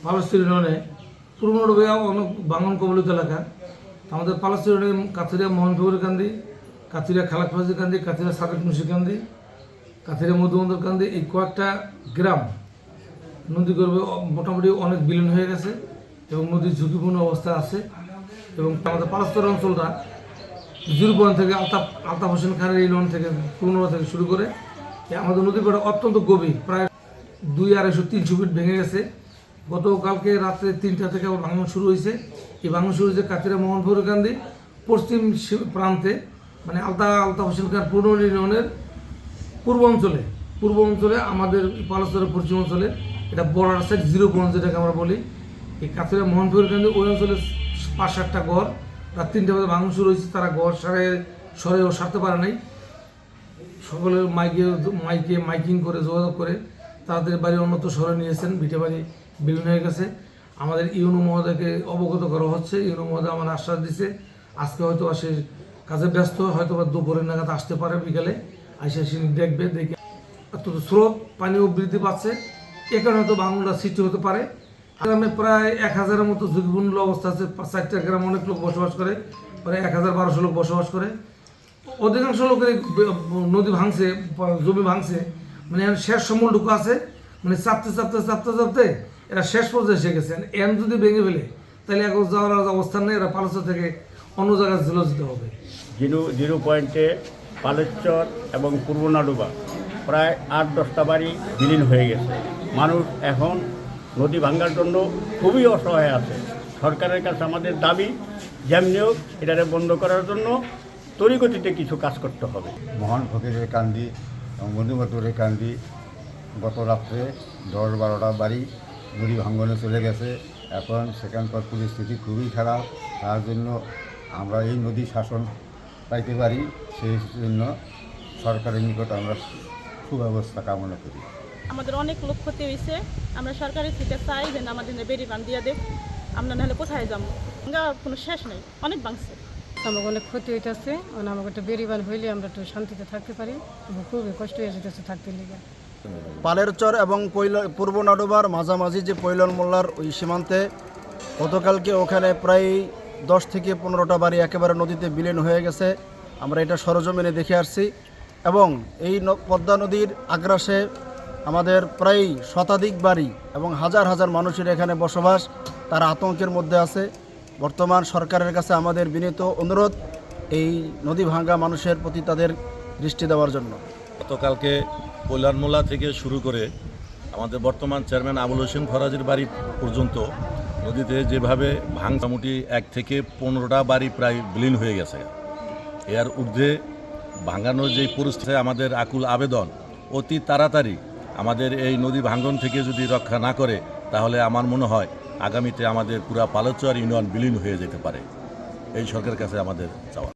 পালস্তীন ইউনিয়নে পূর্বনডুবিয়া অনেক বাঙন কবলিত এলাকা। আমাদের পালস্তীন ইউনিয়নে কাথিরিয়া মোহনপুকুর কান্দি, কাথিরিয়া খালাক ফাজি কান্দি, কাথিরিয়া সাদেক মুন্সি কান্দি, কাথিরিয়া মধুমন্দর কান্দি, এই কয়েকটা গ্রাম নদী গর্ভে মোটামুটি অনেক বিলীন হয়ে গেছে এবং নদীর ঝুঁকিপূর্ণ অবস্থায় আছে। এবং আমাদের পালস্তর অঞ্চলটা 0 থেকে আলতাফ হোসেন খানের ইউনিয়ন থেকে পুরনো থেকে শুরু করে আমাদের নদীর পাড়ে অত্যন্ত গভীর, প্রায় 200-250-300 ফিট ভেঙে গেছে। গতকালকে রাত্রে 3টা থেকে আবার ভাঙন শুরু হয়েছে। এই ভাঙন শুরু হয়েছে কাথিরা মোহনপুর কান্দি পশ্চিম প্রান্তে, মানে আলতাফ হোসেন খান পুরনো ইউনিয়নের পূর্ব অঞ্চলে আমাদের পালস্তরের পশ্চিম অঞ্চলে এটা বর্ডার সাইড 0 যেটাকে আমরা বলি। এই কাথিরা মোহনপুর কান্দি ওই অঞ্চলে 5-7টা ঘর রাত 3টা বাজে ভাঙন শুরু হয়েছে। তারা ঘর সরেও সারতে পারে নাই। সকলের মাইকিং করে যোগাযোগ করে তাদের বাড়ি অন্যত্র সরে নিয়েছেন। ভিটে বাড়ি বিলীন হয়ে গেছে। আমাদের ইউনো মহোদয়কে অবগত করা হচ্ছে। ইউনো মহোদয় আমার আশ্বাস দিচ্ছে আজকে হয়তো সে কাজে ব্যস্ত, হয়তো বা দুপুরের নাগাদ আসতে পারে, বিকালে এসে দেখবে। দেখে স্রোত পানিও বৃদ্ধি পাচ্ছে, এ কারণে হয়তো ভাঙনটা সৃষ্টি হতে পারে। গ্রামে প্রায় 1000-এর মতো ঝুঁকিপূর্ণ অবস্থা আছে। 4টা গ্রাম অনেক লোক বসবাস করে, প্রায় 1000-1200 লোক বসবাস করে। অধিকাংশ লোকের নদী ভাঙছে, জমি ভাঙছে, মানে শেষ সমলটুকু আছে, মানে চাপতে এরা শেষ পর্যায়ে এসে গেছে। এন যদি ভেঙে ফেলে তাহলে এখন যাওয়ার অবস্থান নেই, এরা পালচর থেকে অন্য জায়গায় ঝুলে যেতে হবে। 0 পয়েন্টে পালেশ্বর এবং পূর্বনাডুবা প্রায় 8-10টা বাড়ি বিলীন হয়ে গেছে। মানুষ এখন নদী ভাঙার জন্য খুবই অসহায় আছে। সরকারের কাছে আমাদের দাবি যেমনি হোক এটাকে বন্ধ করার জন্য তড়িগতিতে কিছু কাজ করতে হবে। মহান ফকিরের কান্দি এবং বন্ধুবাতুরের কান্দি গত রাত্রে 10-12টা বাড়ি নদী ভাঙ্গনে চলে গেছে। এখন সেখানকার পরিস্থিতি খুবই খারাপ। তার জন্য আমরা এই নদী শাসন পাইতে পারি, সেই জন্য সরকারের নিকট আমরা সুব্যবস্থা কামনা করি। আমাদের অনেক লোক ক্ষতি হয়েছে। আমরা সরকারের থেকে চাই যেন আমাদের বেড়ি বান দিয়ে দেখ, আমরা নাহলে কোথায় যাবো? কোনো শেষ নেই, অনেক ভাঙছে। আমাকে অনেক ক্ষতি হইতেছে, আমাকে একটা বেরিবান হইলে আমরা একটু শান্তিতে থাকতে পারি। খুবই কষ্ট হয়ে যেতেছে থাকতে লেগে। পালেরচর এবং পূর্বনাডুবার মাঝামাঝি যে পৈলন মোল্লার ওই সীমান্তে গতকালকে ওখানে প্রায় 10 থেকে 15টা বাড়ি একেবারে নদীতে বিলীন হয়ে গেছে। আমরা এটা সরজমিনে দেখে আসছি এবং এই পদ্মা নদীর আগ্রাসে আমাদের প্রায় শতাধিক বাড়ি এবং হাজার হাজার মানুষের এখানে বসবাস, তারা আতঙ্কের মধ্যে আছে। বর্তমান সরকারের কাছে আমাদের বিনীত অনুরোধ এই নদী ভাঙ্গা মানুষের প্রতি তাদের দৃষ্টি দেওয়ার জন্য। গতকালকে পৈলানমোলা থেকে শুরু করে আমাদের বর্তমান চেয়ারম্যান আবুল হোসেন ফরাজির বাড়ি পর্যন্ত নদীতে যেভাবে মোটামুটি 1 থেকে 15টা বাড়ি প্রায় বিলীন হয়ে গেছে। এর ঊর্ধ্বে ভাঙানোর যেই পরিস্থিতি, আমাদের আকুল আবেদন অতি তাড়াতাড়ি আমাদের এই নদী ভাঙ্গন থেকে যদি রক্ষা না করে তাহলে আমার মনে হয় আগামীতে আমাদের পুরা পালেশ্বর ইউনিয়ন বিলীন হয়ে যেতে পারে। এই সরকারের কাছে আমাদের চাওয়া।